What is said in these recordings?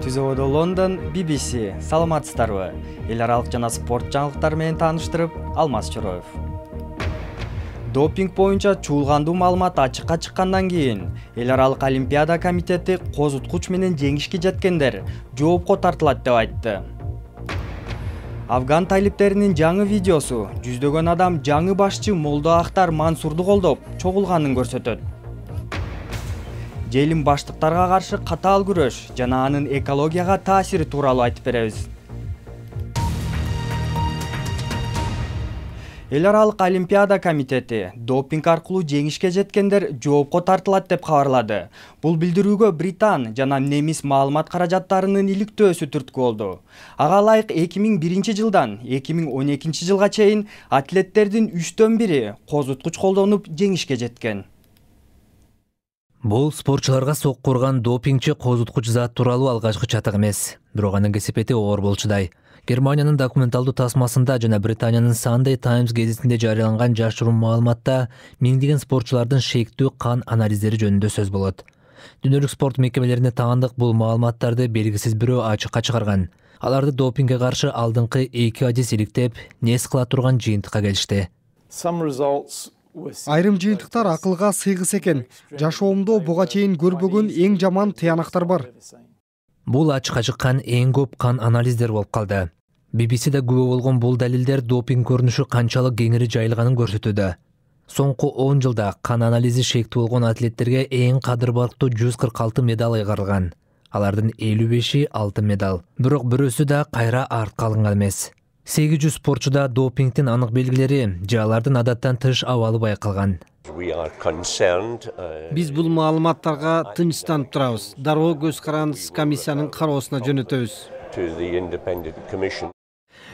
Түзөөдө Лондон, BBC, саламатсыздарбы? Эл аралык жана спорт жаңылыктары менен тааныштырып, Алмаз Чороев. Допинг боюнча чуулгандуу маалымат ачыкка чыккандан кийин, Эл аралык Олимпиада комитети козуткуч менен жеңишке жеткендер жоопко тартылат деп айтты. Афган талиптеринин жаңы видеосу жүздөгөн адам жаңы башчы Молдо Ахтар Мансурду колдоп чогулганын көрсөтөт. Желим баштыктарга каршы катаал күрөш жана анын экологияга таасири тууралуу айтып беребиз. Эл аралык Олимпиада комитети допинг аркылуу жеңишке жеткендер жоопко тартылат деп кабарлады. Бул билдирүүгө Британ жана немис маалымат каражаттарынын иликтөөсү түрткү болду. Ага ылайык 2001 жылдан 2012 жылга чейин атлеттердин 3/1 козуткуч колдонуп жеңишке жеткен. Бул спортчуларга сокку урган допингчи козуткуч зат тууралуу алгачкы чатак эмес. Бирок анын кесепети оор болчудай. Германиянын документалдуу тасмасында жана Британиянын Sunday Times гезитинде жарыяланган жашыруун маалыматта миңдеген спортчулардын шектүү кан анализдери жөнүндө сөз болот. Дүйнөлүк спорт мекемелерине таандык бул маалыматтарды белгисиз бирөө ачыкка чыгарган. Аларды допингге каршы алдыңкы 2 адис иликтеп, нес кыла турган жыйынтыкка келишти. Айрым жыйынтыктар акылга сыйгыс экен. Жашоомдо буга чейин көрбөгөн эң жаман тыянактар бар. Бул ачыкка чыккан эң көп кан анализдер болуп калды. BBC'де күбө болгон бул далилдер допинг көрүнүшү канчалык кеңири жайылганын көрсөтүүдө. Соңку 10 жылда кан анализи шектүү болгон атлеттерге эң кадырбарктуу 146 медаль ыйгарылган. Алардын 55-и алтын медаль. Бирок бирөөсү да кайра артка алынган эмес. 800 спортчуда допингдин анык белгилери же алардын адаттан тыш абалы байкалган. Биз бул маалыматтарга тынчтанып турабыз. Дароо көз карандысыз комиссиянын кароосуна жөнөтөбүз.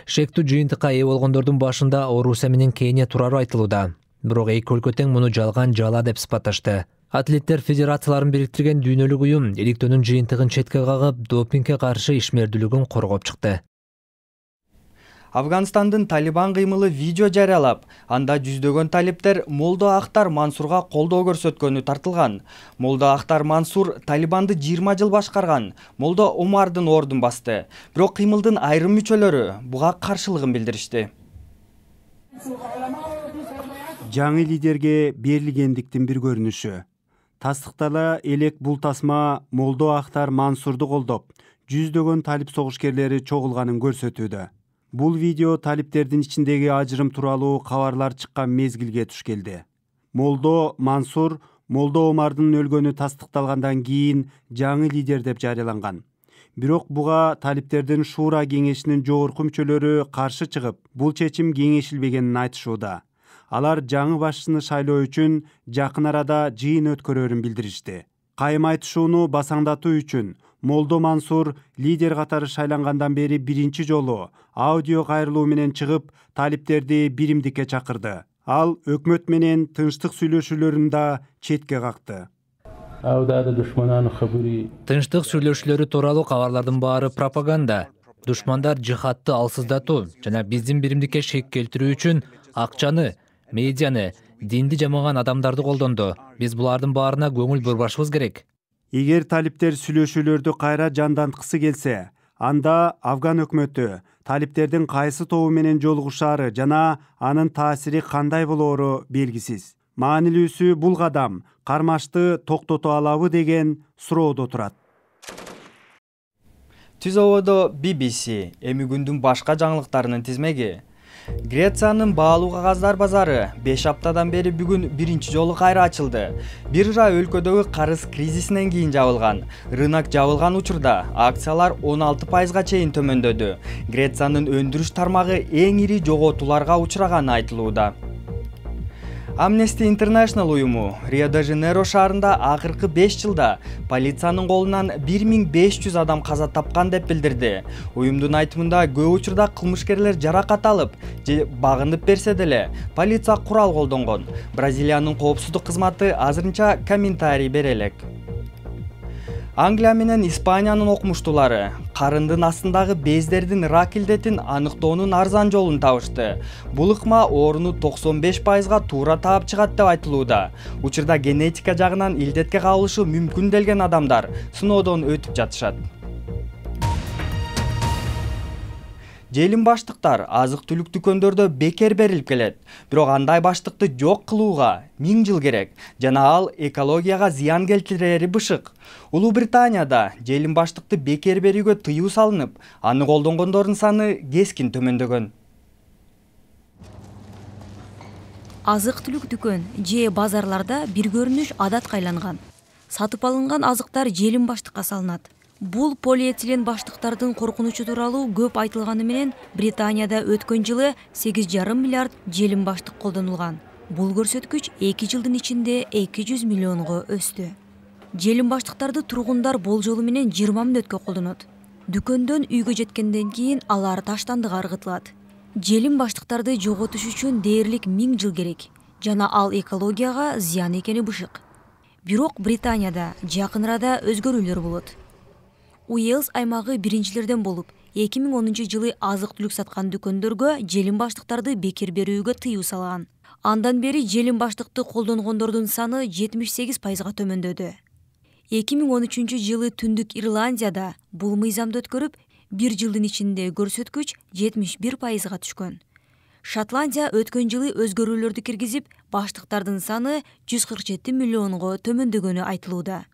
Шектүү жыйынтыкка ээ болгондордун башында Орусия менен Кения турары айтылууда. Бирок эки өлкө тең муну жалган жала деп сыпатташты. Атлеттер федерацияларын бириктирген дүйнөлүк уюм иликтөөнүн жыйынтыгын четке кагып, допингге каршы ишмердүүлүгүн коргоп чыкты. Афганстандын Талибан кыймылы видео жарыялап, анда жүздөгөн талиптер Молдо Ахтар Мансурга колдоо көрсөткөнү тартылган. Молдо Ахтар Мансур Талибанды 20 жыл башкарган Молдо Омардын ордун басты. Бирок кыймылдын айрым мүчөлөрү буга каршылыгын билдиришти. Жаңы лидерге берилгендиктин бир көрүнүшү. Тастыктала элек бул тасма Молдо Ахтар Мансурду колдоп, жүздөгөн талип согушкерлери чогулганын көрсөтүүдө. Бул видео талиптердин ичиндеги ажырым тууралуу кабарлар чыккан мезгилге туш келди. Молдо Мансур Молдо Омардын өлгөнү тастыкталгандан кийин жаңы лидер деп жарыяланган. Бирок буга талиптердин Шуура кеңешинин жогорку мүчөлөрү каршы чыгып, бул чечим кеңешилбегенин айтышууда. Алар жаңы башчыны шайлоо үчүн жакын арада жыйын өткөрөрүн билдиришти. Кайым айтышууну басаңдатуу үчүн Молдо Мансур лидер катары шайлангандан бери биринчи жолу аудио кайрылуу менен чыгып, талиптерди биримдикке чакырды. Ал өкмөт менен тынчтык сүйлөшүүлөрүн да четке какты. Тынчтык сүйлөшүүлөрү тууралуу кабарлардын баары пропаганда. Душмандар жихадты алсыздатуу жана биздин биримдикке шек келтирүү үчүн акчаны, медианы, динди жамаган адамдарды колдонду. Биз булардын баарына көңүл бурбашыбыз керек. Эгер талиптер сүйлөшүүлөрдү кайра жанданткысы келсе, анда Афган өкмөтү талиптердин кайсы тобу менен жолугушаары жана анын таасири кандай болоору белгисиз. Маанилүүсү бул кадам кармашты токтото алабы деген суроодо турат. Түзөөдө BBC, эми күндүн башка жаңылыктарынын тизмеги. Грециянын баалуу кагаздар базары 5 аптадан бери бүгүн биринчи жолу кайра ачылды. Биржа өлкөдөгү карыз кризисинен кийин жабылган. Рынок жабылган учурда акциялар 16%га чейин төмөндөдү. Грециянын өндүрүш тармагы эң ири жоготууларга учураганы айтылууда. Amnesty International уюму Рио-де-Жанейро шаарында акыркы 5 жылда полициянын колунан 1500 адам каза тапкан деп билдирди. Уюмдун айтымында көп учурда кылмышкерлер жаракат алып же багынып берсе деле, полиция курал колдонгон. Бразилиянын коопсуздук кызматы азырынча комментарий бере элек. Англия менен Испаниянын окумуштуулары карындын астындагы бездердин рак илдетин аныктоонун арзан жолун табышты. Бул ыкма ооруну 95%га туура таап чыгат деп айтылууда. Учурда генетика жагынан илдетке кабылышы мүмкүн делген адамдар сыноодон өтүп жатышат. Желим баштыктар азык түлүк дүкөндөрдө бекер берилип келет. Бирок андай баштыкты жок кылууга 1000 жыл керек жана ал экологияга зыян келтирери бышык. Улуу Британияда желим баштыкты бекер берүүгө тыюу салынып, аны колдонгондордун саны кескин төмөндөгөн. Азык түлүк дүкөн же базарларда бир көрүнүш адатка айланган. Сатып алынган азыктар желим баштыкка салынат. Бул полиэтилен баштыктардын коркунучу тууралуу көп айтылганы менен Британияда өткөн жылы 8,5 миллиард желим баштык колдонулган. Бул көрсөткүч 2 жылдын ичинде 200 миллионго өстү. Желим баштыктарды тургундар болжолу менен 20 мүнөткө колдонот. Дүкөндөн үйгө жеткенден кийин алар таштандыга ыргытылат. Желим баштыктарды жоготуш үчүн дээрлик 1000 жыл керек жана ал экологияга зыян экени бышык. Бирок Британияда жакын арада өзгөрүүлөр болот. Уэльс аймагы биринчилерден болуп, 2010 жылы азык-түлүк саткан дүкөндөргө желим баштыктарды бекер берүүгө тыюу салган. Андан бери желим баштыкты колдонгондордун саны 78%га төмөндөдү. 2013 жылы Түндүк Ирландияда бул мыйзамды өткөрүп, бир жылдын ичинде көрсөткүч 71%га түшкөн. Шотландия өткөн жылы өзгөрүүлөрдү киргизип, баштыктардын саны 147 миллионго төмөндөгөнү айтылууда.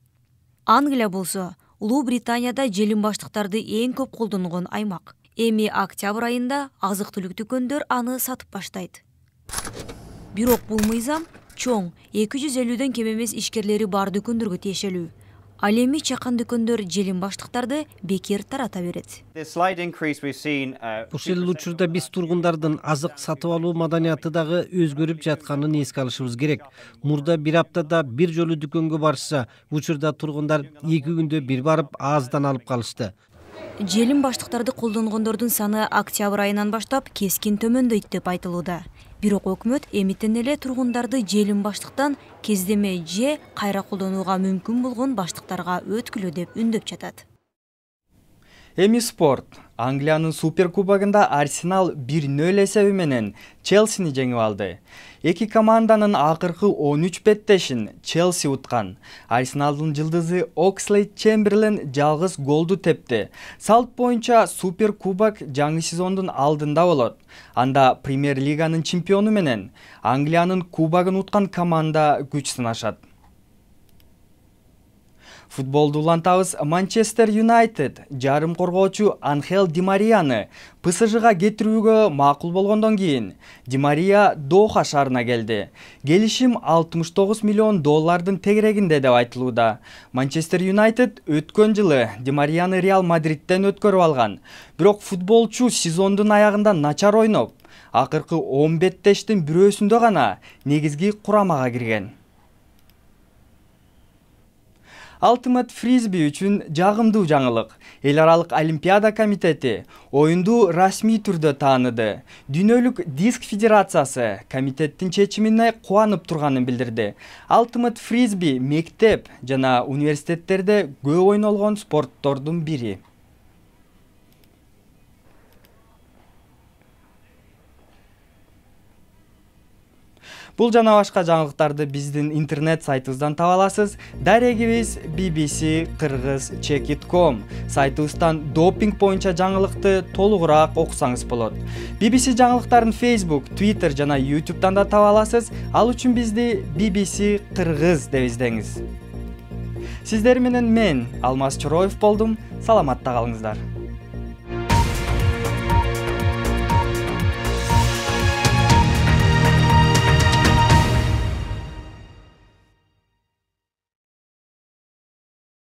Англия болсо, Улуу Британияда желим баштыктарды эң көп колдонгон аймак. Эми октябрь айында азык-түлүк дүкөндөр аны сатып баштайт. Бирок бул мыйзам чоң 250ден кем эмес ишкерлери бар дүкөндөргө тиешелүү. Ал эми чакан дүкөндөр желим баштыктарды бекер тарата берет. Ушул учурда биз тургундардын азык сатып алуу маданияты дагы өзгөрүп жатканын эске алышыбыз керек. Мурда бир аптада бир жолу дүкөнгө барышса, учурда тургундар 2 күндө бир барып аздан алып калышты. Желим баштыктарды колдонгондордун саны октябрь айынан баштап кескин төмөндөйт деп айтылууда. Бирок өкмөт эмитен эле тургундарды желим баштыктан кездеме же кайра колдонууга мүмкүн болгон баштыктарга өткүлө деп үндөп жатат. Эми спорт. Англиянын Супер кубогунда Арсенал 1-0 эсеби менен Челсини жеңип алды. Эки команданын акыркы 13 беттешин Челси уткан. Арсеналдын жылдызы Окслейд Чемберлен жалгыз голду тепти. Салт боюнча Супер кубок жаңы сезондун алдында болот. Анда Премьер лиганын чемпиону менен Англиянын кубогун уткан команда күч сынашат. Футболду улантабыз. Манчестер Юнайтед жарым коргоочу Анхел Ди Марияны ПСЖга кетирүүгө макул болгондон кийин Ди Мария Доха шаарына келди. Келишим 69 миллион доллардын тегерегинде деп айтылууда. Манчестер Юнайтед өткөн жылы Ди Марияны Реал Мадриттен өткөрүп алган. Бирок футболчу сезондун аягында начар ойноп, акыркы 10 беттештин бирөөсүндө гана негизги курамага кирген. Ultimate Frisbee үчүн жагымдуу жаңылык. Эл аралык Олимпиада комитети оюнду расмий түрдө тааныды. Дүйнөлүк диск федерациясы комитеттин чечимине кубанып турганын билдирди. Ultimate Frisbee мектеп жана университеттерде көп ойнолгон спорттордун бири. Бул жана башка жаңылыктарды биздин интернет сайтыбыздан таба аласыз. Дарегибиз bbc-kyrgyz.com сайтыбыздан допинг боюнча жаңылыкты толугураак окусаңыз болот. BBC жаңылыктарын Facebook, Twitter жана YouTube'дан да таба аласыз. Ал үчүн бизди BBC Кыргыз деп издеңиз. Сиздер менен мен Алмаз Чороев болдум. Саламатта калыңыздар.